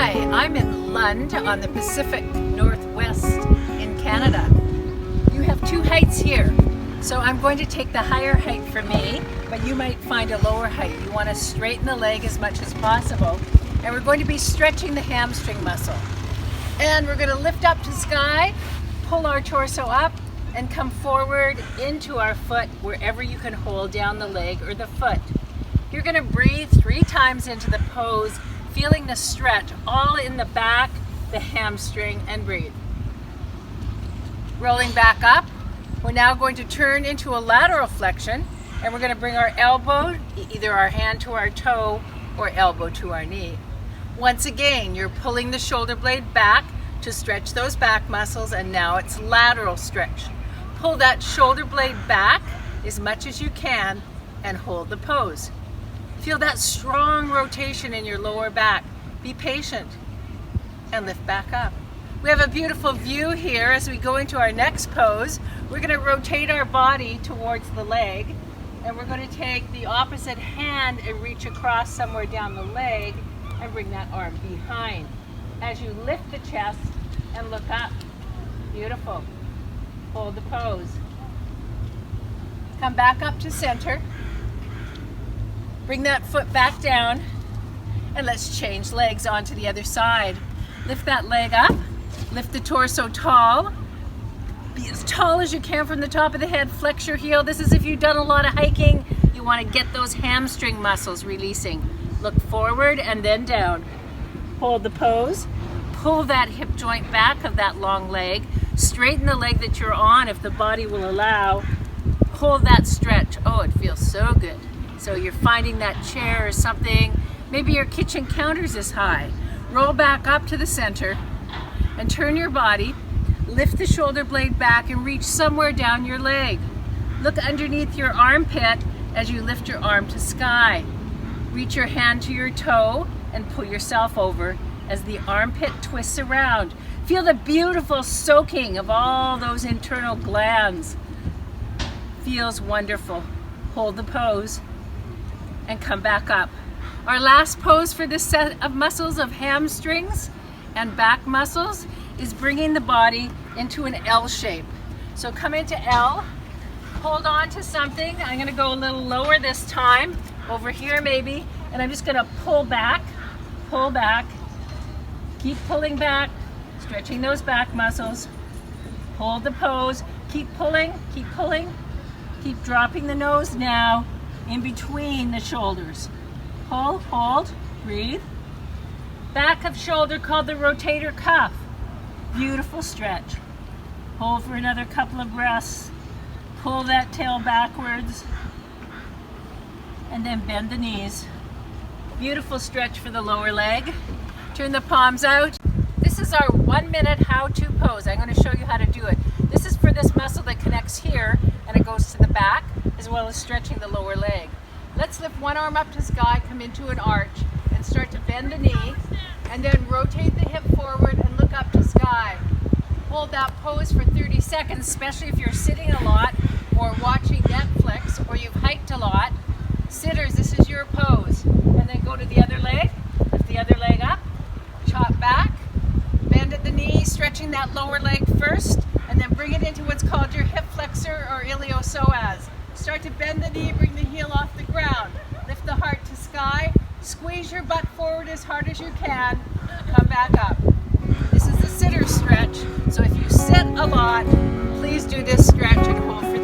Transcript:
Hi, I'm in LUND on the Pacific Northwest in Canada. You have two heights here, so I'm going to take the higher height for me, but you might find a lower height. You want to straighten the leg as much as possible, and we're going to be stretching the hamstring muscle. And we're going to lift up to sky, pull our torso up, and come forward into our foot wherever you can hold down the leg or the foot. You're going to breathe 3 times into the pose, feeling the stretch all in the back, the hamstring, and breathe. Rolling back up, we're now going to turn into a lateral flexion, and we're going to bring our elbow, either our hand to our toe or elbow to our knee. Once again, you're pulling the shoulder blade back to stretch those back muscles, and now it's lateral stretch. Pull that shoulder blade back as much as you can and hold the pose. Feel that strong rotation in your lower back. Be patient and lift back up. We have a beautiful view here as we go into our next pose. We're going to rotate our body towards the leg, and we're going to take the opposite hand and reach across somewhere down the leg and bring that arm behind. As you lift the chest and look up. Beautiful. Hold the pose. Come back up to center. Bring that foot back down, and let's change legs onto the other side. Lift that leg up, lift the torso tall. Be as tall as you can from the top of the head, flex your heel. This is if you've done a lot of hiking, you want to get those hamstring muscles releasing. Look forward and then down. Hold the pose. Pull that hip joint back of that long leg. Straighten the leg that you're on if the body will allow. Hold that stretch. Oh, it feels so good. So you're finding that chair or something. Maybe your kitchen counter's is high. Roll back up to the center and turn your body. Lift the shoulder blade back and reach somewhere down your leg. Look underneath your armpit as you lift your arm to sky. Reach your hand to your toe and pull yourself over as the armpit twists around. Feel the beautiful soaking of all those internal glands. Feels wonderful. Hold the pose and come back up. Our last pose for this set of muscles of hamstrings and back muscles is bringing the body into an L shape. So come into L, hold on to something. I'm going to go a little lower this time, over here maybe, and I'm just going to pull back, keep pulling back, stretching those back muscles. Hold the pose, keep pulling, keep dropping the nose now in between the shoulders. Pull, hold, breathe. Back of shoulder called the rotator cuff. Beautiful stretch. Hold for another couple of breaths. Pull that tail backwards and then bend the knees. Beautiful stretch for the lower leg. Turn the palms out. This is our 1-minute how-to pose. I'm going to show you how to do it. This is for this muscle that connects here and it goes to the back, as well as stretching the lower leg. Let's lift one arm up to sky, come into an arch, and start to bend the knee, and then rotate the hip forward and look up to sky. Hold that pose for 30 seconds, especially if you're sitting a lot or watching Netflix or you've hiked a lot. Sitters, this is your pose. And then go to the other leg, lift the other leg up, chop back, bend at the knee, stretching that lower leg first, and then bring it into what's called your hip flexor or iliopsoas. Start to bend the knee, bring the heel off the ground. Lift the heart to sky, squeeze your butt forward as hard as you can, come back up. This is the sitter stretch, so if you sit a lot, please do this stretch and hold for